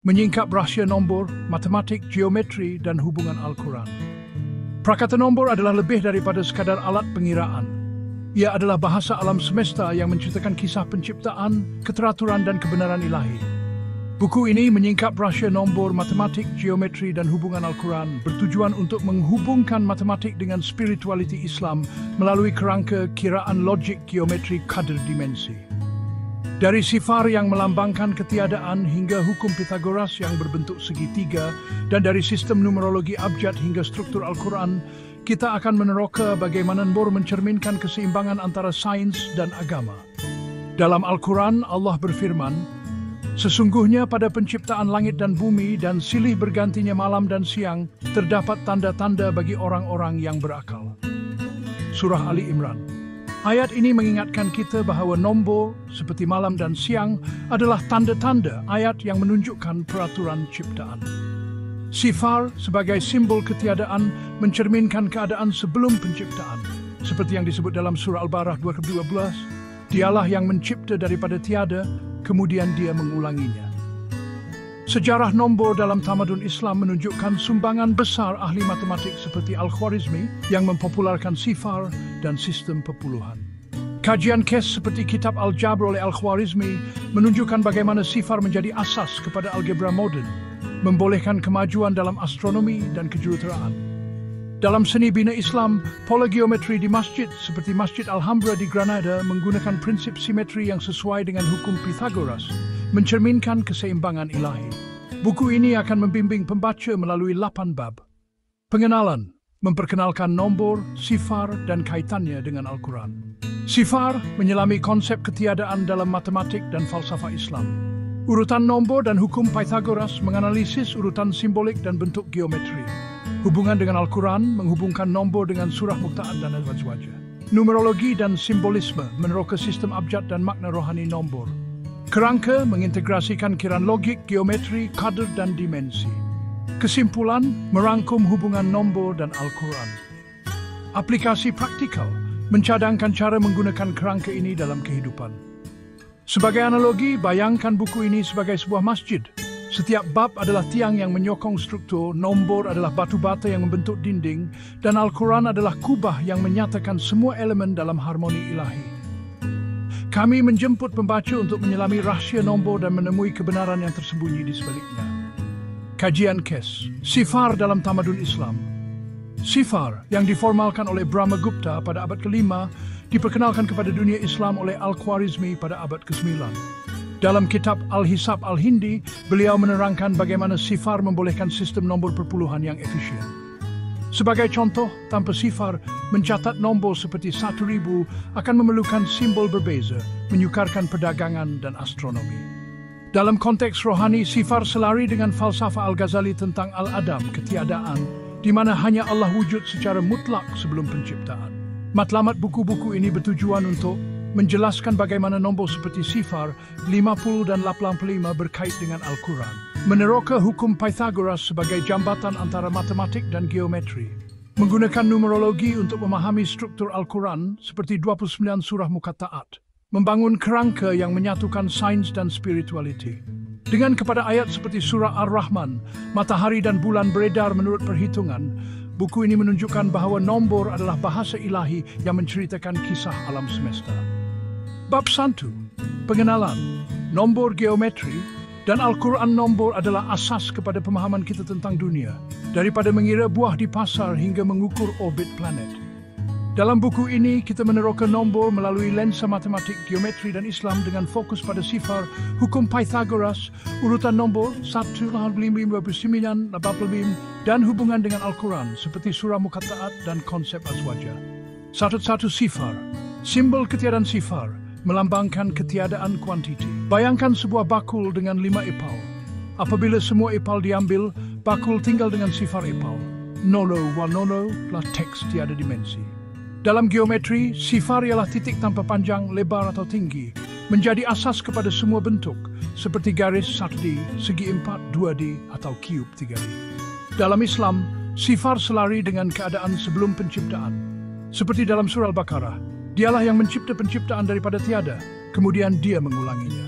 menyingkap rahsia nombor, matematik, geometri, dan hubungan Al-Quran. Prakata nombor adalah lebih daripada sekadar alat pengiraan. Ia adalah bahasa alam semesta yang menceritakan kisah penciptaan, keteraturan, dan kebenaran ilahi. Buku ini menyingkap rahsia nombor, matematik, geometri, dan hubungan Al-Quran, bertujuan untuk menghubungkan matematik dengan spiritualiti Islam melalui kerangka kiraan logik geometri kadar dimensi. Dari sifar yang melambangkan ketiadaan hingga hukum Pythagoras yang berbentuk segitiga, dan dari sistem numerologi abjad hingga struktur Al-Quran, kita akan meneroka bagaimana nombor mencerminkan keseimbangan antara sains dan agama. Dalam Al-Quran, Allah berfirman, "Sesungguhnya pada penciptaan langit dan bumi dan silih bergantinya malam dan siang, terdapat tanda-tanda bagi orang-orang yang berakal." Surah Ali Imran. Ayat ini mengingatkan kita bahawa nombor, seperti malam dan siang, adalah tanda-tanda ayat yang menunjukkan peraturan ciptaan. Sifar, sebagai simbol ketiadaan, mencerminkan keadaan sebelum penciptaan. Seperti yang disebut dalam surah Al-Baqarah 2:12, "Dialah yang mencipta daripada tiada, kemudian dia mengulanginya." Sejarah nombor dalam tamadun Islam menunjukkan sumbangan besar ahli matematik seperti Al-Khwarizmi yang mempopularkan sifar dan sistem perpuluhan. Kajian kes seperti kitab Al-Jabr oleh Al-Khwarizmi menunjukkan bagaimana sifar menjadi asas kepada algebra moden, membolehkan kemajuan dalam astronomi dan kejuruteraan. Dalam seni bina Islam, pola geometri di masjid seperti Masjid Alhambra di Granada menggunakan prinsip simetri yang sesuai dengan hukum Pythagoras, mencerminkan keseimbangan ilahi. Buku ini akan membimbing pembaca melalui 8 bab. Pengenalan, memperkenalkan nombor, sifar, dan kaitannya dengan Al-Quran. Sifar menyelami konsep ketiadaan dalam matematik dan falsafah Islam. Urutan nombor dan hukum Pythagoras menganalisis urutan simbolik dan bentuk geometri. Hubungan dengan Al-Quran menghubungkan nombor dengan surah Muqta'at dan Al-Azwaj. Numerologi dan simbolisme meneroka sistem abjad dan makna rohani nombor. Kerangka mengintegrasikan kiraan logik, geometri, kadar, dan dimensi. Kesimpulan merangkum hubungan nombor dan Al-Quran. Aplikasi praktikal mencadangkan cara menggunakan kerangka ini dalam kehidupan. Sebagai analogi, bayangkan buku ini sebagai sebuah masjid. Setiap bab adalah tiang yang menyokong struktur, nombor adalah batu bata yang membentuk dinding, dan Al-Quran adalah kubah yang menyatakan semua elemen dalam harmoni ilahi. Kami menjemput pembaca untuk menyelami rahsia nombor dan menemui kebenaran yang tersembunyi di sebaliknya. Kajian kes, sifar dalam tamadun Islam. Sifar yang diformalkan oleh Brahmagupta pada abad ke-5 diperkenalkan kepada dunia Islam oleh Al-Khwarizmi pada abad ke-9. Dalam kitab Al-Hisab Al-Hindi, beliau menerangkan bagaimana sifar membolehkan sistem nombor perpuluhan yang efisien. Sebagai contoh, tanpa sifar, mencatat nombor seperti 1000 akan memerlukan simbol berbeza, menyukarkan perdagangan dan astronomi. Dalam konteks rohani, sifar selari dengan falsafah Al-Ghazali tentang Al-Adam, ketiadaan, di mana hanya Allah wujud secara mutlak sebelum penciptaan. Matlamat buku-buku ini bertujuan untuk menjelaskan bagaimana nombor seperti sifar, 50 dan 85 berkait dengan Al-Quran. Meneroka hukum Pythagoras sebagai jambatan antara matematik dan geometri. Menggunakan numerologi untuk memahami struktur Al-Quran seperti 29 surah Muqatta'at. Membangun kerangka yang menyatukan sains dan spirituality. Dengan kepada ayat seperti surah Ar-Rahman, matahari dan bulan beredar menurut perhitungan, buku ini menunjukkan bahawa nombor adalah bahasa ilahi yang menceritakan kisah alam semesta. Bab 1. Pengenalan, nombor geometri, dan Al-Quran nombor adalah asas kepada pemahaman kita tentang dunia, daripada mengira buah di pasar hingga mengukur orbit planet. Dalam buku ini, kita meneroka nombor melalui lensa matematik, geometri, dan Islam dengan fokus pada sifar, hukum Pythagoras, urutan nombor 1, 5, 29, 85, dan hubungan dengan Al-Quran seperti surah Muqatta'at dan konsep Azwaja. 1. Sifar, simbol ketiadaan sifar, melambangkan ketiadaan kuantiti. Bayangkan sebuah bakul dengan 5 ipal. Apabila semua ipal diambil, bakul tinggal dengan sifar ipal. Nono wa nono lah teks tiada dimensi. Dalam geometri, sifar ialah titik tanpa panjang, lebar atau tinggi, menjadi asas kepada semua bentuk, seperti garis 1D, segi 4, 2D, atau cube 3D. Dalam Islam, sifar selari dengan keadaan sebelum penciptaan. Seperti dalam surah Al-Baqarah, Dialah yang mencipta penciptaan daripada tiada, kemudian dia mengulanginya.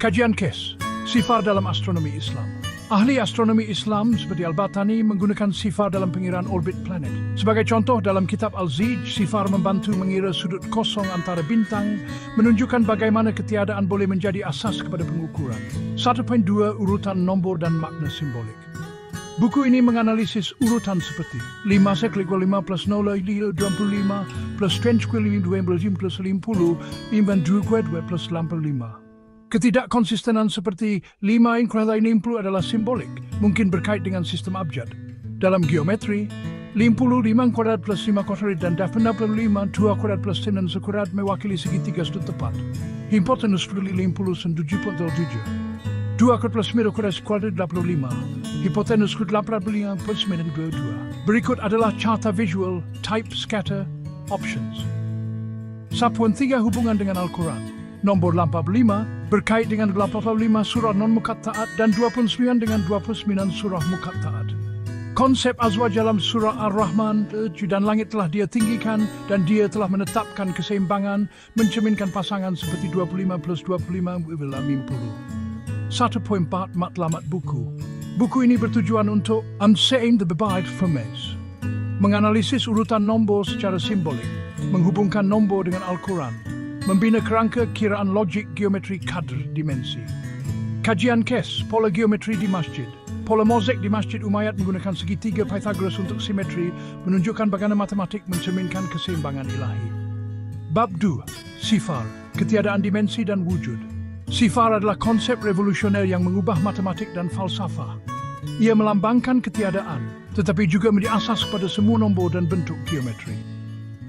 Kajian kes, Sifar dalam astronomi Islam. Ahli astronomi Islam seperti Al-Batani menggunakan sifar dalam pengiraan orbit planet. Sebagai contoh, dalam kitab Al-Zij, sifar membantu mengira sudut kosong antara bintang, menunjukkan bagaimana ketiadaan boleh menjadi asas kepada pengukuran. 1.2 Urutan nombor dan makna simbolik. Buku ini menganalisis urutan seperti 5 seklik 5 plus 0 25 plus 10 kuil 12 plus 50 imbang 2 kuil plus 85. Ketidakkonsistenan seperti 5 × 60 adalah simbolik, mungkin berkait dengan sistem abjad. Dalam geometri, 55 kuadrat plus 5 kuadrat dan 85 2 kuadrat plus 9 sekuadrat mewakili segitiga sudut tepat. Hipotenus 57 2 kuadrat plus 9 kuadrat kuadrat 85. Hipotenus 85 plus 9 22. Berikut adalah carta visual, type, scatter, options. 1.3 Hubungan dengan Al-Quran. Nombor 85 berkait dengan 85 surah non-muqatta'at dan 29 dengan 29 surah muqatta'at. Konsep azwaj dalam surah Ar-Rahman dan langit telah dia tinggikan dan dia telah menetapkan keseimbangan, mencerminkan pasangan seperti 25 plus 25 adalah 50. 1.4 Matlamat buku. Buku ini bertujuan untuk Saying the Bibite Hermes, menganalisis urutan nombor secara simbolik, menghubungkan nombor dengan Al-Quran, membina kerangka kiraan logik geometri kadr dimensi. Kajian kes, pola geometri di masjid. Pola mozaik di Masjid Umayyad menggunakan segitiga Pythagoras untuk simetri, menunjukkan bagaimana matematik mencerminkan keseimbangan ilahi. Bab 2. Sifar, ketiadaan dimensi dan wujud. Sifar adalah konsep revolusioner yang mengubah matematik dan falsafah. Ia melambangkan ketiadaan, tetapi juga menjadi asas pada semua nombor dan bentuk geometri.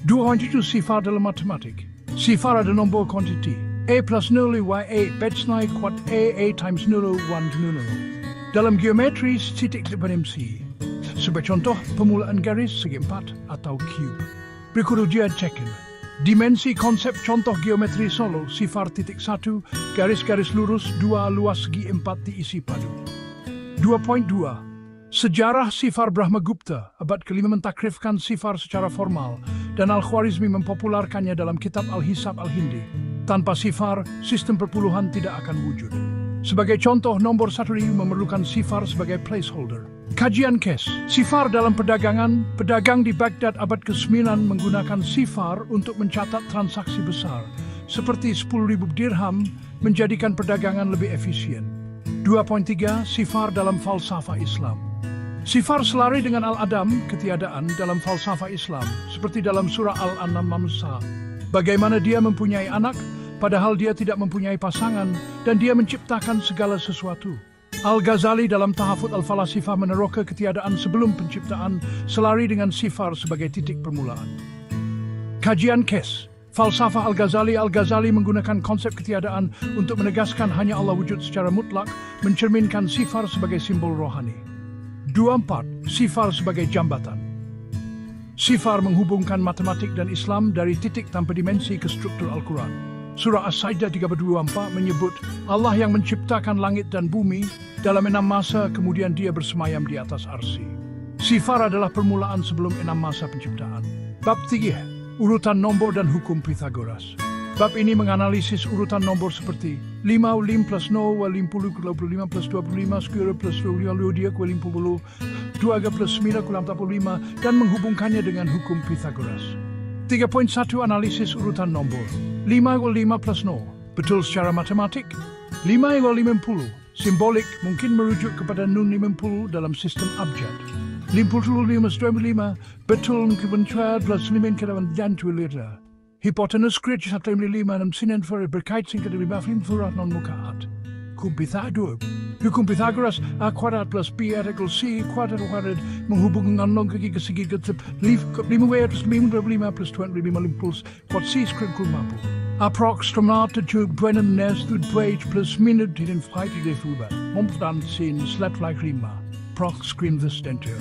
2.7 Sifar dalam matematik. Sifar ada nombor kuantiti. A plus 0 y A betsnai kuat A times 0 1 0. Dalam geometri titik depan MC. Sebagai contoh, permulaan garis segi 4 atau cube. Berikut ujian check-in. Dimensi konsep contoh geometri solo, sifar titik 1, garis-garis lurus 2 luas segi 4 diisi padu. 2.2 Sejarah sifar Brahmagupta, abad ke-5 mentakrifkan sifar secara formal dan Al-Khwarizmi mempopularkannya dalam kitab Al-Hisab Al-Hindi. Tanpa sifar, sistem perpuluhan tidak akan wujud. Sebagai contoh, nombor 1 memerlukan sifar sebagai placeholder. Kajian kes. Sifar dalam perdagangan, pedagang di Baghdad abad ke-9 menggunakan sifar untuk mencatat transaksi besar, seperti 10.000 dirham, menjadikan perdagangan lebih efisien. 2.3 Sifar dalam falsafah Islam. Sifar selari dengan Al-Adam, ketiadaan dalam falsafah Islam, seperti dalam surah Al-An'am. Bagaimana dia mempunyai anak, padahal dia tidak mempunyai pasangan, dan dia menciptakan segala sesuatu. Al-Ghazali dalam Tahafut Al-Falasifah meneroka ketiadaan sebelum penciptaan, selari dengan sifar sebagai titik permulaan. Kajian kes. Falsafah Al-Ghazali menggunakan konsep ketiadaan untuk menegaskan hanya Allah wujud secara mutlak, mencerminkan sifar sebagai simbol rohani. 2.4 Sifar sebagai jambatan. Sifar menghubungkan matematik dan Islam dari titik tanpa dimensi ke struktur Al-Quran. Surah As-Sajdah 3:24 menyebut Allah yang menciptakan langit dan bumi dalam 6 masa, kemudian dia bersemayam di atas arsy. Sifar adalah permulaan sebelum 6 masa penciptaan. Bab 3 Urutan nombor dan hukum Pythagoras. Bab ini menganalisis urutan nombor seperti 5 plus 0 50 25 plus 25 sekuadra plus 25 50 2 plus 9 45 dan menghubungkannya dengan hukum Pythagoras. 3.1 Analisis urutan nombor. 5 plus 0 betul secara matematik. 5 50 simbolik mungkin merujuk kepada nun 50 dalam sistem abjad. 55 betul kebencian plus 5 kedawan dan tuilita. Hipotenus krit 155 sinan berkait singkat dari 50 non-muqaat. Hukum Pythagoras A kuadrat plus B equal C kuadrat menghubungkan non kaki ke segi ketep 5 plus 25 plus kuat C skrinkul mampu. Approximator to Brennan Nest to Dwage plus minute in fight de fuba. Momstan sin slat like rima. Prox screen the stentor.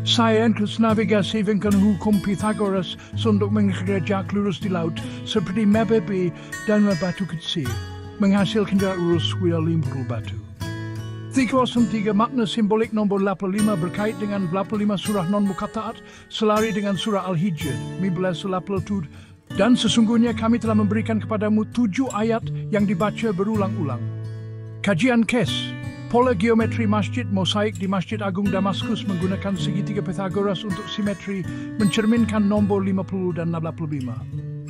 Saya kes navigasi dengan hukum Pythagoras untuk mengerjakan lurus di laut seperti Mabebe dan batu kecil, menghasilkan jarak lurus wira 50 batu. 303 Makna simbolik nombor 85 berkait dengan 85 surah non-muqatta'at selari dengan surah Al-Hijr 15 dan sesungguhnya kami telah memberikan kepadamu 7 ayat yang dibaca berulang-ulang. Kajian KES, pola geometri masjid mosaik di Masjid Agung Damaskus menggunakan segitiga Pythagoras untuk simetri mencerminkan nombor 50 dan 65.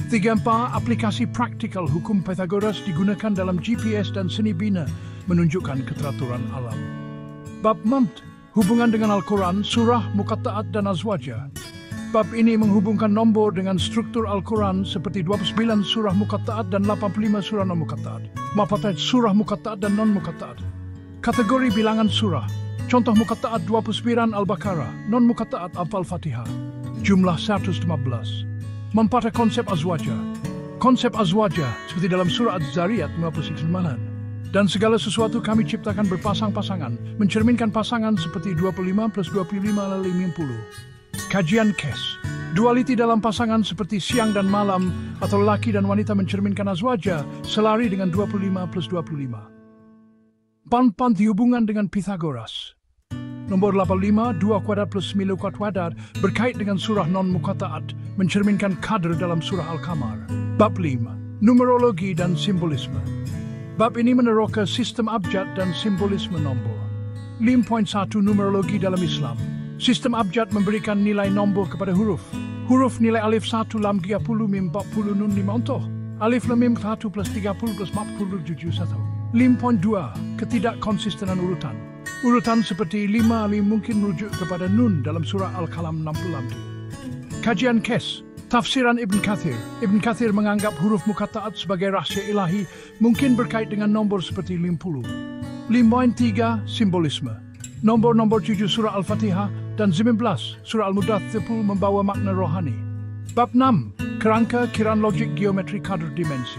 3.4. Aplikasi praktikal hukum Pythagoras digunakan dalam GPS dan seni bina menunjukkan keteraturan alam. Bab 4. Hubungan dengan Al-Quran, surah, muqatta'at dan azwajah. Bab ini menghubungkan nombor dengan struktur Al-Quran seperti 29 surah muqatta'at dan 85 surah non-muqatta'at. Mapatat surah muqatta'at dan non-muqatta'at. Kategori bilangan surah. Contoh muqatta'at 29 Al-Baqarah, non-muqatta'at Al-Fatihah. Jumlah 115. Mempada konsep azwajah. Konsep azwajah seperti dalam surah Az-Zariyat 59. Dan segala sesuatu kami ciptakan berpasang-pasangan, mencerminkan pasangan seperti 25 plus 25 = 50. Kajian KES. Dualiti dalam pasangan seperti siang dan malam atau laki dan wanita mencerminkan azwajah selari dengan 25 plus 25. Pan hubungan dengan Pythagoras. Nombor 85, 2 kuadrat plus 9 kuadrat berkait dengan surah non-muqatta'at mencerminkan qadr dalam surah Al-Qamar. Bab 5, numerologi dan simbolisme. Bab ini meneroka sistem abjad dan simbolisme nombor. 5.1 Numerologi dalam Islam. Sistem abjad memberikan nilai nombor kepada huruf. Huruf nilai alif 1 lam 30 mim 40 nun 5 contoh. Alif lam mim 1 plus 30 plus 40 71. 5.2 Ketidakkonsistenan urutan. Urutan seperti 5 mungkin merujuk kepada nun dalam surah Al-Qalam 60. Kajian KES. Tafsiran Ibn Kathir. Ibn Kathir menganggap huruf muqatta'at sebagai rahsia ilahi mungkin berkait dengan nombor seperti 50. 5.3 Simbolisme. Nombor-nombor 7 surah Al-Fatihah dan 19 surah Al-Mudaththir membawa makna rohani. Bab 6 Kerangka kiraan logik geometri kadar dimensi.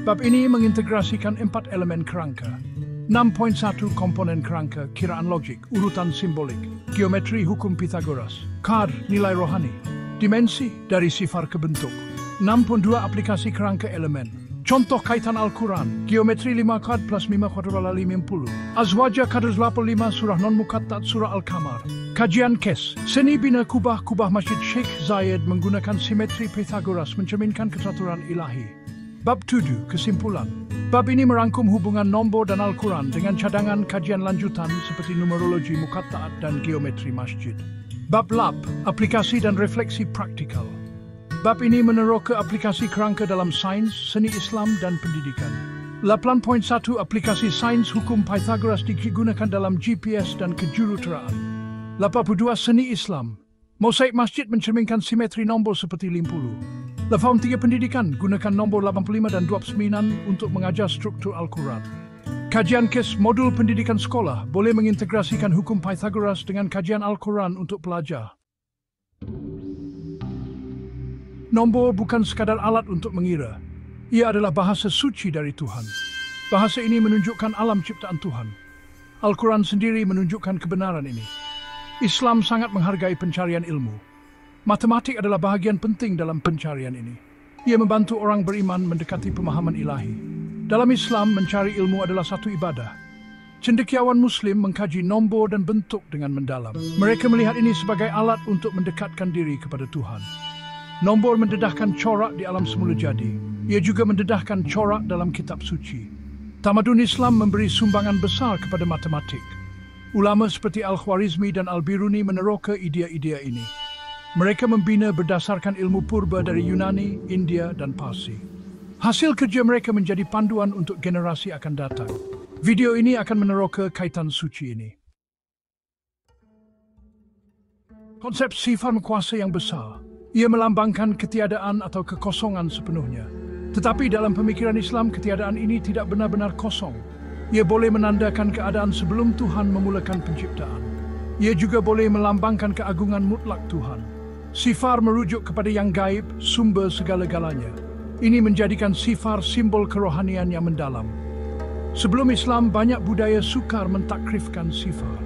Bab ini mengintegrasikan 4 elemen kerangka. 6.1 Komponen kerangka kiraan logik, urutan simbolik, geometri hukum Pythagoras, kadar nilai rohani, dimensi dari sifar ke bentuk. 6.2 Aplikasi kerangka elemen. Contoh kaitan Al-Quran, geometri 5 kad plus 5 kuadrat 50. Azwajah kadar 85 surah non-muqatta'at surah Al-Qamar. Kajian KES. Seni bina kubah Masjid Sheikh Zayed menggunakan simetri Pythagoras mencerminkan keteraturan ilahi. Bab 7 Kesimpulan. Bab ini merangkum hubungan nombor dan Al-Quran dengan cadangan kajian lanjutan seperti numerologi muqatta'at dan geometri masjid. Bab 8 Aplikasi dan refleksi praktikal. Bab ini meneroka aplikasi kerangka dalam sains, seni Islam dan pendidikan. 8.1 Aplikasi sains hukum Pythagoras digunakan dalam GPS dan kejuruteraan. 82 Seni Islam. Mosaik masjid mencerminkan simetri nombor seperti 50. 83 Pendidikan gunakan nombor 85 dan 29 untuk mengajar struktur Al-Quran. Kajian KES modul pendidikan sekolah boleh mengintegrasikan hukum Pythagoras dengan kajian Al-Quran untuk pelajar. Nombor bukan sekadar alat untuk mengira. Ia adalah bahasa suci dari Tuhan. Bahasa ini menunjukkan alam ciptaan Tuhan. Al-Quran sendiri menunjukkan kebenaran ini. Islam sangat menghargai pencarian ilmu. Matematik adalah bahagian penting dalam pencarian ini. Ia membantu orang beriman mendekati pemahaman ilahi. Dalam Islam, mencari ilmu adalah satu ibadah. Cendekiawan Muslim mengkaji nombor dan bentuk dengan mendalam. Mereka melihat ini sebagai alat untuk mendekatkan diri kepada Tuhan. Nombor mendedahkan corak di alam semula jadi. Ia juga mendedahkan corak dalam kitab suci. Tamadun Islam memberi sumbangan besar kepada matematik. Ulama seperti Al-Khwarizmi dan Al-Biruni meneroka idea-idea ini. Mereka membina berdasarkan ilmu purba dari Yunani, India, dan Parsi. Hasil kerja mereka menjadi panduan untuk generasi akan datang. Video ini akan meneroka kaitan suci ini. Konsep sifar kuasa yang besar. Ia melambangkan ketiadaan atau kekosongan sepenuhnya. Tetapi dalam pemikiran Islam, ketiadaan ini tidak benar-benar kosong. Ia boleh menandakan keadaan sebelum Tuhan memulakan penciptaan. Ia juga boleh melambangkan keagungan mutlak Tuhan. Sifar merujuk kepada yang gaib, sumber segala-galanya. Ini menjadikan sifar simbol kerohanian yang mendalam. Sebelum Islam, banyak budaya sukar mentakrifkan sifar.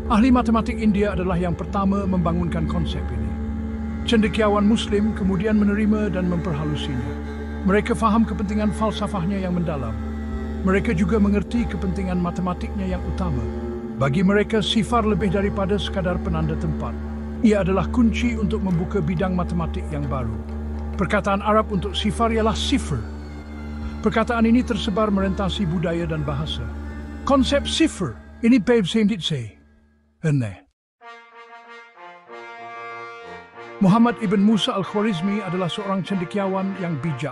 Ahli matematik India adalah yang pertama membangunkan konsep ini. Cendekiawan Muslim kemudian menerima dan memperhalusinya. Mereka faham kepentingan falsafahnya yang mendalam. Mereka juga mengerti kepentingan matematiknya yang utama. Bagi mereka, sifar lebih daripada sekadar penanda tempat. Ia adalah kunci untuk membuka bidang matematik yang baru. Perkataan Arab untuk sifar ialah sifr. Perkataan ini tersebar merentasi budaya dan bahasa. Konsep sifr ini pevsemdit say. Henne. Muhammad ibn Musa al-Khwarizmi adalah seorang cendekiawan yang bijak.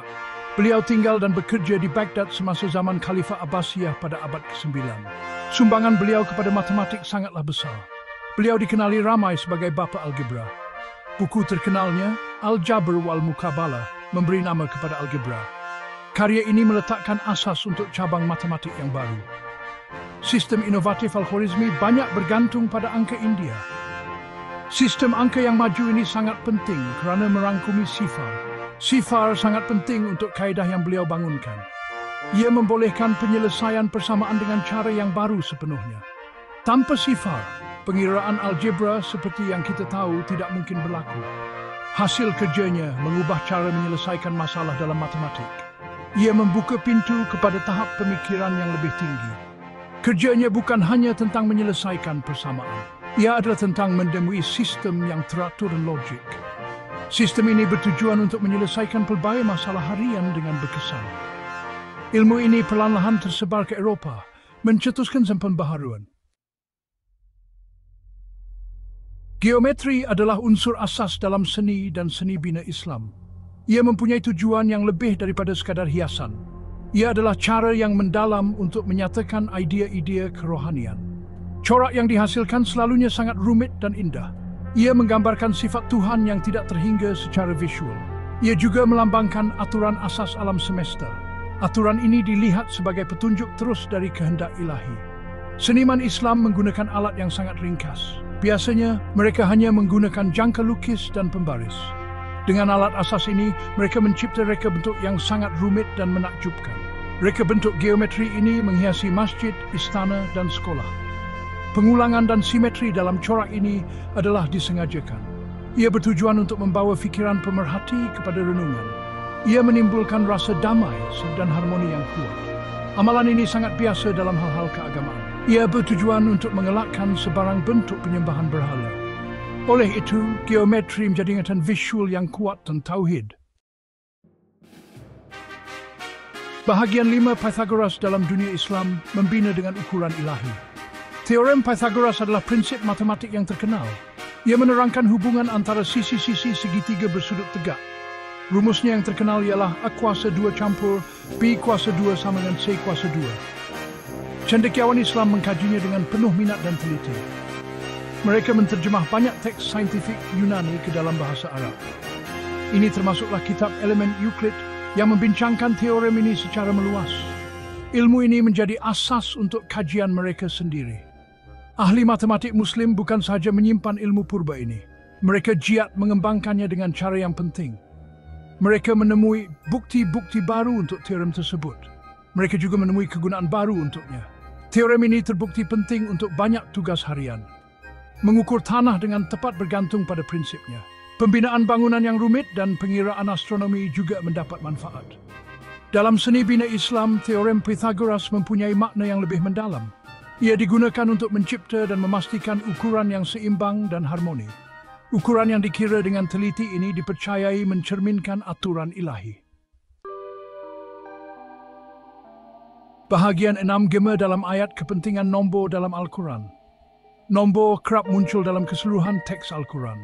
Beliau tinggal dan bekerja di Baghdad semasa zaman Khalifah Abbasiyah pada abad ke-9. Sumbangan beliau kepada matematik sangatlah besar. Beliau dikenali ramai sebagai bapa algebra. Buku terkenalnya, Al-Jabr wal Muqabalah, memberi nama kepada algebra. Karya ini meletakkan asas untuk cabang matematik yang baru. Sistem inovatif Al-Khwarizmi banyak bergantung pada angka India. Sistem angka yang maju ini sangat penting kerana merangkumi sifar. Sifar sangat penting untuk kaedah yang beliau bangunkan. Ia membolehkan penyelesaian persamaan dengan cara yang baru sepenuhnya. Tanpa sifar, pengiraan algebra seperti yang kita tahu tidak mungkin berlaku. Hasil kerjanya mengubah cara menyelesaikan masalah dalam matematik. Ia membuka pintu kepada tahap pemikiran yang lebih tinggi. Kerjanya bukan hanya tentang menyelesaikan persamaan. Ia adalah tentang menemui sistem yang teratur dan logik. Sistem ini bertujuan untuk menyelesaikan pelbagai masalah harian dengan berkesan. Ilmu ini perlahan-lahan tersebar ke Eropah, mencetuskan pembaharuan. Geometri adalah unsur asas dalam seni dan seni bina Islam. Ia mempunyai tujuan yang lebih daripada sekadar hiasan. Ia adalah cara yang mendalam untuk menyatakan idea-idea kerohanian. Corak yang dihasilkan selalunya sangat rumit dan indah. Ia menggambarkan sifat Tuhan yang tidak terhingga secara visual. Ia juga melambangkan aturan asas alam semesta. Aturan ini dilihat sebagai petunjuk terus dari kehendak ilahi. Seniman Islam menggunakan alat yang sangat ringkas. Biasanya, mereka hanya menggunakan jangka lukis dan pembaris. Dengan alat asas ini, mereka mencipta reka bentuk yang sangat rumit dan menakjubkan. Reka bentuk geometri ini menghiasi masjid, istana, dan sekolah. Pengulangan dan simetri dalam corak ini adalah disengajakan. Ia bertujuan untuk membawa fikiran pemerhati kepada renungan. Ia menimbulkan rasa damai dan harmoni yang kuat. Amalan ini sangat biasa dalam hal-hal keagamaan. Ia bertujuan untuk mengelakkan sebarang bentuk penyembahan berhala. Oleh itu, geometri menjadi ingatan visual yang kuat dan tauhid. Bahagian 5 Pythagoras dalam dunia Islam membina dengan ukuran ilahi. Teorem Pythagoras adalah prinsip matematik yang terkenal. Ia menerangkan hubungan antara sisi-sisi segitiga bersudut tegak. Rumusnya yang terkenal ialah A kuasa 2 campur B kuasa 2 sama dengan C kuasa 2. Cendekiawan Islam mengkajinya dengan penuh minat dan teliti. Mereka menterjemah banyak teks saintifik Yunani ke dalam bahasa Arab. Ini termasuklah kitab Elemen Euclid yang membincangkan teorem ini secara meluas. Ilmu ini menjadi asas untuk kajian mereka sendiri. Ahli matematik Muslim bukan sahaja menyimpan ilmu purba ini. Mereka giat mengembangkannya dengan cara yang penting. Mereka menemui bukti-bukti baru untuk teorem tersebut. Mereka juga menemui kegunaan baru untuknya. Teorem ini terbukti penting untuk banyak tugas harian. Mengukur tanah dengan tepat bergantung pada prinsipnya. Pembinaan bangunan yang rumit dan pengiraan astronomi juga mendapat manfaat. Dalam seni bina Islam, teorem Pythagoras mempunyai makna yang lebih mendalam. Ia digunakan untuk mencipta dan memastikan ukuran yang seimbang dan harmoni. Ukuran yang dikira dengan teliti ini dipercayai mencerminkan aturan ilahi. Bahagian 6 gema dalam ayat kepentingan nombor dalam Al-Quran. Nombor kerap muncul dalam keseluruhan teks Al-Quran.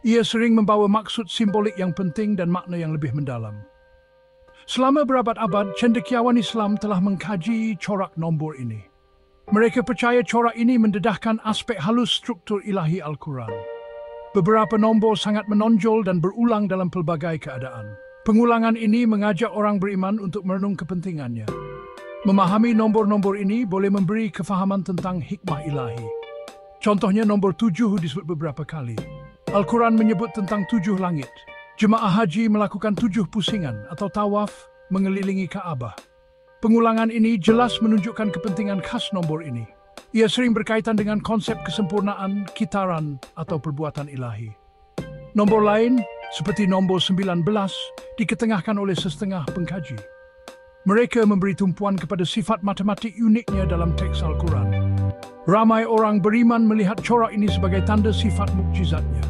Ia sering membawa maksud simbolik yang penting dan makna yang lebih mendalam. Selama berabad-abad, cendekiawan Islam telah mengkaji corak nombor ini. Mereka percaya corak ini mendedahkan aspek halus struktur ilahi Al-Quran. Beberapa nombor sangat menonjol dan berulang dalam pelbagai keadaan. Pengulangan ini mengajak orang beriman untuk merenung kepentingannya. Memahami nombor-nombor ini boleh memberi kefahaman tentang hikmah ilahi. Contohnya nombor 7 disebut beberapa kali. Al-Quran menyebut tentang 7 langit. Jemaah haji melakukan 7 pusingan atau tawaf mengelilingi Kaabah. Pengulangan ini jelas menunjukkan kepentingan khas nombor ini. Ia sering berkaitan dengan konsep kesempurnaan, kitaran, atau perbuatan ilahi. Nombor lain, seperti nombor 19, diketengahkan oleh setengah pengkaji. Mereka memberi tumpuan kepada sifat matematik uniknya dalam teks Al-Quran. Ramai orang beriman melihat corak ini sebagai tanda sifat mukjizatnya.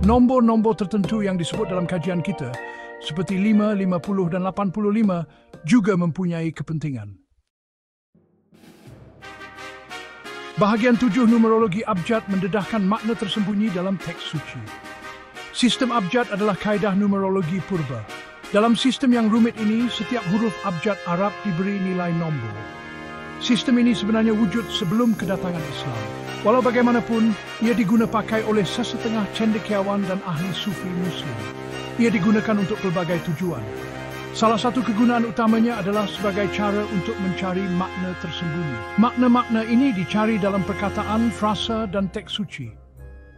Nombor-nombor tertentu yang disebut dalam kajian kita, seperti 5, 50, dan 85, juga mempunyai kepentingan. Bahagian 7 numerologi abjad mendedahkan makna tersembunyi dalam teks suci. Sistem abjad adalah kaedah numerologi purba. Dalam sistem yang rumit ini, setiap huruf abjad Arab diberi nilai nombor. Sistem ini sebenarnya wujud sebelum kedatangan Islam. Walau bagaimanapun, ia diguna pakai oleh sesetengah cendekiawan dan ahli sufi Muslim. Ia digunakan untuk pelbagai tujuan. Salah satu kegunaan utamanya adalah sebagai cara untuk mencari makna tersembunyi. Makna-makna ini dicari dalam perkataan, frasa, dan teks suci.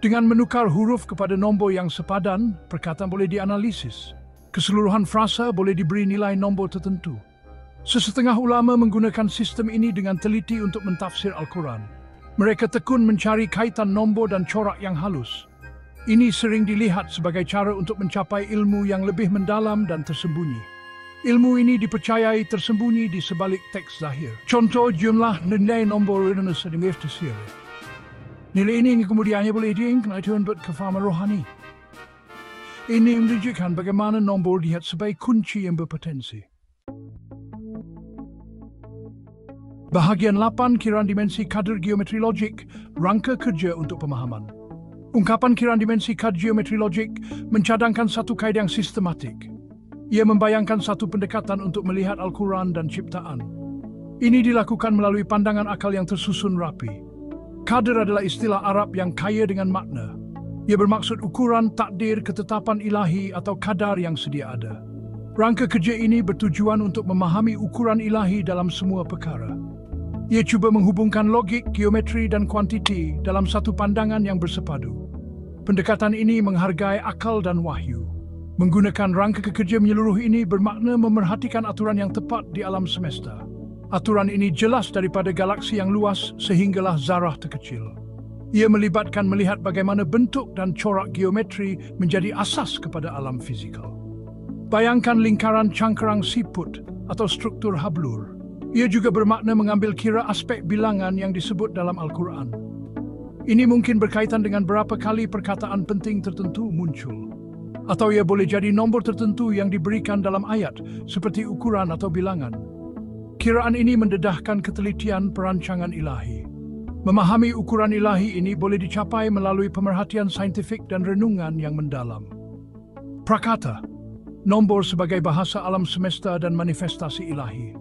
Dengan menukar huruf kepada nombor yang sepadan, perkataan boleh dianalisis. Keseluruhan frasa boleh diberi nilai nombor tertentu. Sesetengah ulama menggunakan sistem ini dengan teliti untuk mentafsir Al-Quran. Mereka tekun mencari kaitan nombor dan corak yang halus. Ini sering dilihat sebagai cara untuk mencapai ilmu yang lebih mendalam dan tersembunyi. Ilmu ini dipercayai tersembunyi di sebalik teks zahir. Contoh jumlah nilai nombor Indonesia di Meftasir. Nilai ini kemudiannya boleh diinginkan buat kefahaman rohani. Ini menunjukkan bagaimana nombor dilihat sebagai kunci yang berpotensi. Bahagian 8 kiraan dimensi kadar geometri logik, rangka kerja untuk pemahaman. Ungkapan kiraan dimensi kadar geometri logik mencadangkan satu kaedah yang sistematik. Ia membayangkan satu pendekatan untuk melihat Al-Quran dan ciptaan. Ini dilakukan melalui pandangan akal yang tersusun rapi. Kadar adalah istilah Arab yang kaya dengan makna. Ia bermaksud ukuran, takdir, ketetapan ilahi atau kadar yang sedia ada. Rangka kerja ini bertujuan untuk memahami ukuran ilahi dalam semua perkara. Ia cuba menghubungkan logik, geometri dan kuantiti dalam satu pandangan yang bersepadu. Pendekatan ini menghargai akal dan wahyu. Menggunakan rangka kerja menyeluruh ini bermakna memerhatikan aturan yang tepat di alam semesta. Aturan ini jelas daripada galaksi yang luas sehinggalah zarah terkecil. Ia melibatkan melihat bagaimana bentuk dan corak geometri menjadi asas kepada alam fizikal. Bayangkan lingkaran cangkerang siput atau struktur hablur. Ia juga bermakna mengambil kira aspek bilangan yang disebut dalam Al-Quran. Ini mungkin berkaitan dengan berapa kali perkataan penting tertentu muncul. Atau ia boleh jadi nombor tertentu yang diberikan dalam ayat, seperti ukuran atau bilangan. Kiraan ini mendedahkan ketelitian perancangan ilahi. Memahami ukuran ilahi ini boleh dicapai melalui pemerhatian saintifik dan renungan yang mendalam. Prakata, nombor sebagai bahasa alam semesta dan manifestasi ilahi.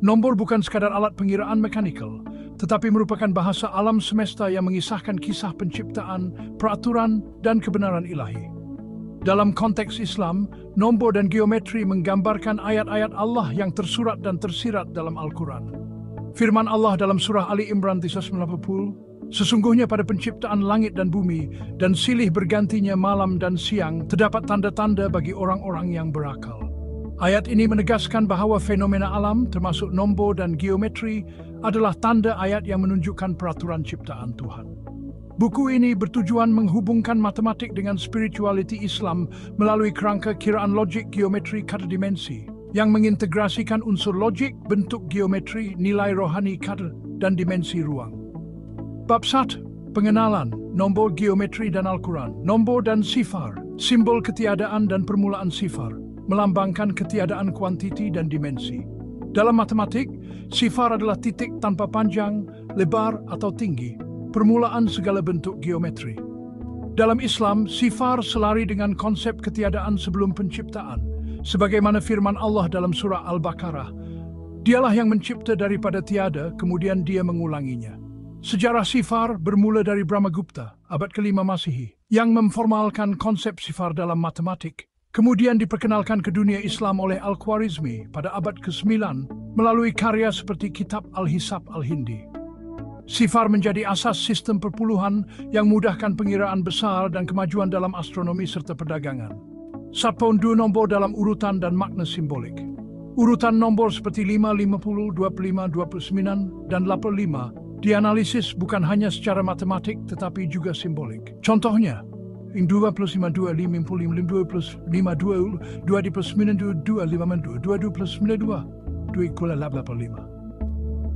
Nombor bukan sekadar alat pengiraan mekanikal, tetapi merupakan bahasa alam semesta yang mengisahkan kisah penciptaan, peraturan, dan kebenaran ilahi. Dalam konteks Islam, nombor dan geometri menggambarkan ayat-ayat Allah yang tersurat dan tersirat dalam Al-Quran. Firman Allah dalam surah Ali Imran 390, sesungguhnya pada penciptaan langit dan bumi dan silih bergantinya malam dan siang terdapat tanda-tanda bagi orang-orang yang berakal. Ayat ini menegaskan bahawa fenomena alam termasuk nombor dan geometri adalah tanda ayat yang menunjukkan peraturan ciptaan Tuhan. Buku ini bertujuan menghubungkan matematik dengan spirituality Islam melalui kerangka kiraan logik geometri kadar dimensi yang mengintegrasikan unsur logik, bentuk geometri, nilai rohani kadar, dan dimensi ruang. Bab 1. Pengenalan, nombor geometri dan Al-Quran. Nombor dan sifar, simbol ketiadaan dan permulaan sifar, melambangkan ketiadaan kuantiti dan dimensi. Dalam matematik, sifar adalah titik tanpa panjang, lebar atau tinggi, permulaan segala bentuk geometri. Dalam Islam, sifar selari dengan konsep ketiadaan sebelum penciptaan, sebagaimana firman Allah dalam surah Al-Baqarah. Dialah yang mencipta daripada tiada, kemudian dia mengulanginya. Sejarah sifar bermula dari Brahmagupta, abad ke-5 Masihi, yang memformalkan konsep sifar dalam matematik. Kemudian diperkenalkan ke dunia Islam oleh Al-Khwarizmi pada abad ke-9 melalui karya seperti kitab Al-Hisab Al-Hindi. Sifar menjadi asas sistem perpuluhan yang memudahkan pengiraan besar dan kemajuan dalam astronomi serta perdagangan. Satpon dua nombor dalam urutan dan makna simbolik. Urutan nombor seperti 5, 50, 25, 29, dan 85 dianalisis bukan hanya secara matematik tetapi juga simbolik. Contohnya, 2 plus 5, 2, 5, 5, 2 plus 5, 2, 2 di plus 9, 2, 2, 5, 2, 2 plus 9, 2, 2 ikulah 85.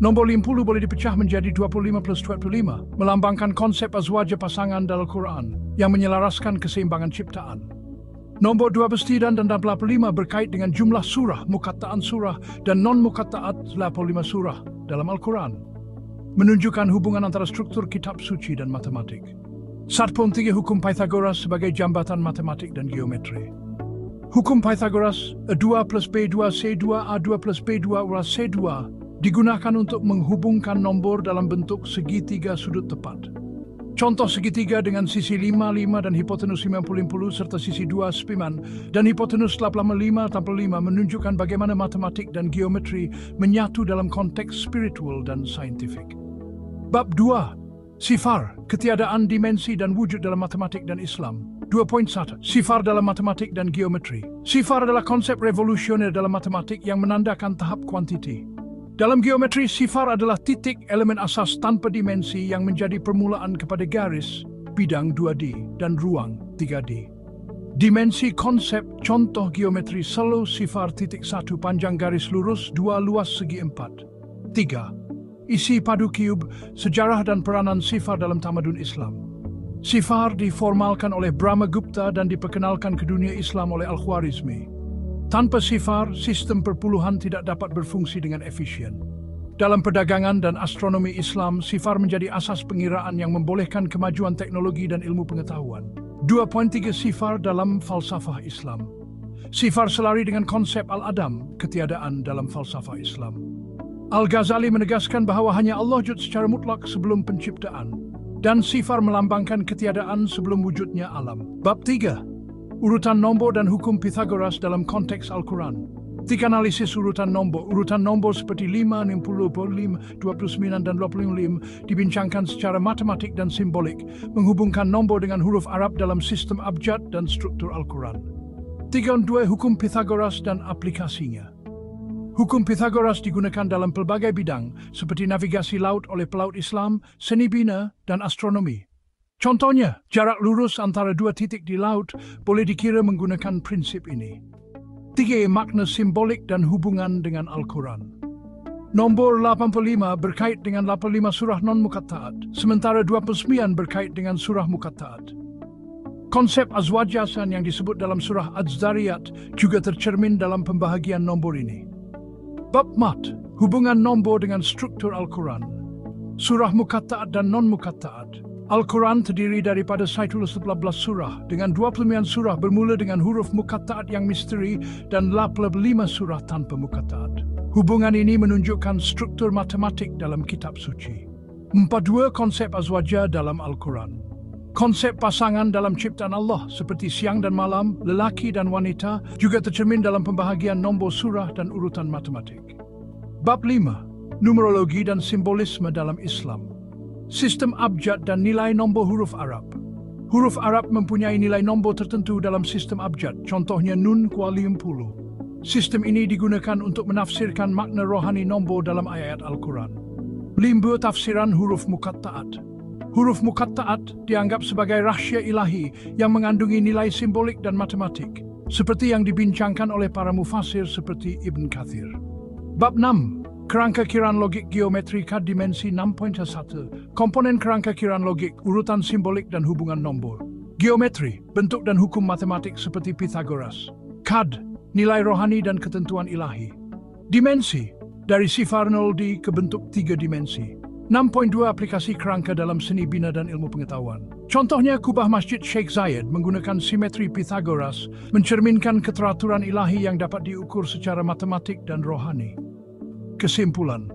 Nombor 50 boleh dipecah menjadi 25 plus 25, melambangkan konsep azwaja pasangan dalam Quran yang menyelaraskan keseimbangan ciptaan. Nombor 12 dan 85 berkait dengan jumlah surah, muqatta'an surah, dan non-muqatta'at 85 surah dalam Al-Quran. menunjukkan hubungan antara struktur kitab suci dan matematik. 1.3 Hukum Pythagoras sebagai jambatan matematik dan geometri. Hukum Pythagoras A2 plus B2 C2 A2 plus B2 = C2 digunakan untuk menghubungkan nombor dalam bentuk segitiga sudut tepat. Contoh segitiga dengan sisi 5, 5 dan hipotenus 50, 50 serta sisi 2 spiman dan hipotenus 85, 85 menunjukkan bagaimana matematik dan geometri menyatu dalam konteks spiritual dan saintifik. Bab 2. Sifar, ketiadaan dimensi dan wujud dalam matematik dan Islam. 2.1. Sifar dalam matematik dan geometri. Sifar adalah konsep revolusioner dalam matematik yang menandakan tahap kuantiti. Dalam geometri, sifar adalah titik elemen asas tanpa dimensi yang menjadi permulaan kepada garis, bidang 2D, dan ruang 3D. Dimensi konsep contoh geometri selalu sifar titik 1 panjang garis lurus 2 luas segi 4. 3. Isi padu kiub, sejarah dan peranan sifar dalam tamadun Islam. Sifar diformalkan oleh Brahmagupta dan diperkenalkan ke dunia Islam oleh Al-Khwarizmi. Tanpa sifar, sistem perpuluhan tidak dapat berfungsi dengan efisien. Dalam perdagangan dan astronomi Islam, sifar menjadi asas pengiraan yang membolehkan kemajuan teknologi dan ilmu pengetahuan. 2.3 Sifar dalam falsafah Islam. Sifar selari dengan konsep Al-Adam, ketiadaan dalam falsafah Islam. Al-Ghazali menegaskan bahawa hanya Allah wujud secara mutlak sebelum penciptaan, dan sifar melambangkan ketiadaan sebelum wujudnya alam. Bab 3. Urutan nombor dan hukum Pythagoras dalam konteks Al-Quran. 3 analisis urutan nombor. Urutan nombor seperti 5, 60, 29, dan 25 dibincangkan secara matematik dan simbolik, menghubungkan nombor dengan huruf Arab dalam sistem abjad dan struktur Al-Quran. 3.2 Hukum Pythagoras dan aplikasinya. Hukum Pythagoras digunakan dalam pelbagai bidang, seperti navigasi laut oleh pelaut Islam, seni bina, dan astronomi. Contohnya, jarak lurus antara dua titik di laut boleh dikira menggunakan prinsip ini. 3. Makna simbolik dan hubungan dengan Al-Quran. Nombor 85 berkait dengan 85 surah non-muqatta'at, sementara 29 berkait dengan surah muqatta'at. Konsep azwajasan yang disebut dalam surah Az-Zariyat juga tercermin dalam pembahagian nombor ini. Bab 4. Hubungan nombor dengan struktur Al-Quran. Surah muqatta'at dan non-muqatta'at. Al-Quran terdiri daripada 111 surah, dengan 29 surah bermula dengan huruf muqatta'at yang misteri dan 85 surah tanpa muqatta'at. Hubungan ini menunjukkan struktur matematik dalam kitab suci. 4.2 Konsep azwaja dalam Al-Quran. Konsep pasangan dalam ciptaan Allah seperti siang dan malam, lelaki dan wanita juga tercermin dalam pembahagian nombor surah dan urutan matematik. Bab 5. Numerologi dan simbolisme dalam Islam. Sistem abjad dan nilai nombor huruf Arab. Huruf Arab mempunyai nilai nombor tertentu dalam sistem abjad, contohnya Nun kuali 10. Sistem ini digunakan untuk menafsirkan makna rohani nombor dalam ayat Al-Quran. 5. Tafsiran huruf muqatta'at. Huruf muqatta'at dianggap sebagai rahsia ilahi yang mengandungi nilai simbolik dan matematik, seperti yang dibincangkan oleh para mufasir seperti Ibn Kathir. Bab 6. Kerangka kiraan logik geometri kad dimensi 6.1. Komponen kerangka kiraan logik, urutan simbolik dan hubungan nombor. Geometri, bentuk dan hukum matematik seperti Pythagoras. Kad, nilai rohani dan ketentuan ilahi. Dimensi, dari sifar 0D ke bentuk 3 dimensi. 6.2 Aplikasi kerangka dalam seni bina dan ilmu pengetahuan. Contohnya kubah Masjid Sheikh Zayed menggunakan simetri Pythagoras, mencerminkan keteraturan ilahi yang dapat diukur secara matematik dan rohani. Kesimpulan,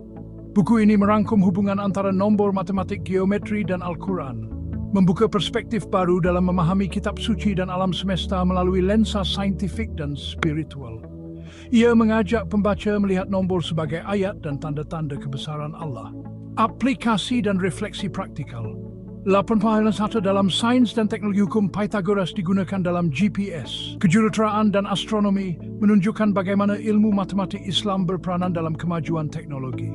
buku ini merangkum hubungan antara nombor matematik geometri dan Al-Quran, membuka perspektif baru dalam memahami kitab suci dan alam semesta melalui lensa saintifik dan spiritual. Ia mengajak pembaca melihat nombor sebagai ayat dan tanda-tanda kebesaran Allah. Aplikasi dan refleksi praktikal. 8.1 Dalam sains dan teknologi hukum Pythagoras digunakan dalam GPS, kejuruteraan dan astronomi, menunjukkan bagaimana ilmu matematik Islam berperanan dalam kemajuan teknologi.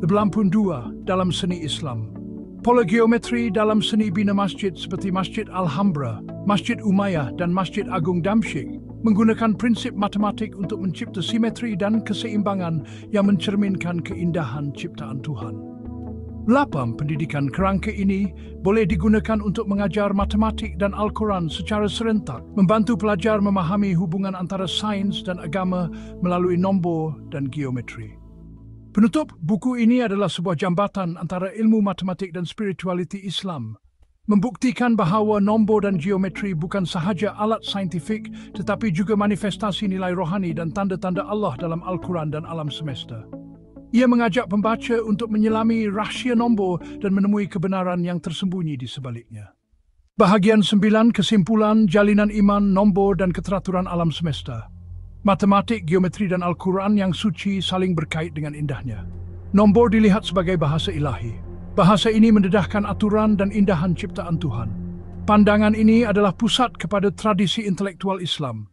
82 Dalam seni Islam. Pola geometri dalam seni bina masjid seperti Masjid Alhambra, Masjid Umayyah dan Masjid Agung Damsyik menggunakan prinsip matematik untuk mencipta simetri dan keseimbangan yang mencerminkan keindahan ciptaan Tuhan. 8. Pendidikan kerangka ini boleh digunakan untuk mengajar matematik dan Al-Quran secara serentak, membantu pelajar memahami hubungan antara sains dan agama melalui nombor dan geometri. Penutup buku ini adalah sebuah jambatan antara ilmu matematik dan spiritualiti Islam, membuktikan bahawa nombor dan geometri bukan sahaja alat saintifik tetapi juga manifestasi nilai rohani dan tanda-tanda Allah dalam Al-Quran dan alam semesta. Ia mengajak pembaca untuk menyelami rahsia nombor dan menemui kebenaran yang tersembunyi di sebaliknya. Bahagian 9, kesimpulan, jalinan iman, nombor dan keteraturan alam semesta. Matematik, geometri dan Al-Quran yang suci saling berkait dengan indahnya. Nombor dilihat sebagai bahasa ilahi. Bahasa ini mendedahkan aturan dan indahan ciptaan Tuhan. Pandangan ini adalah pusat kepada tradisi intelektual Islam,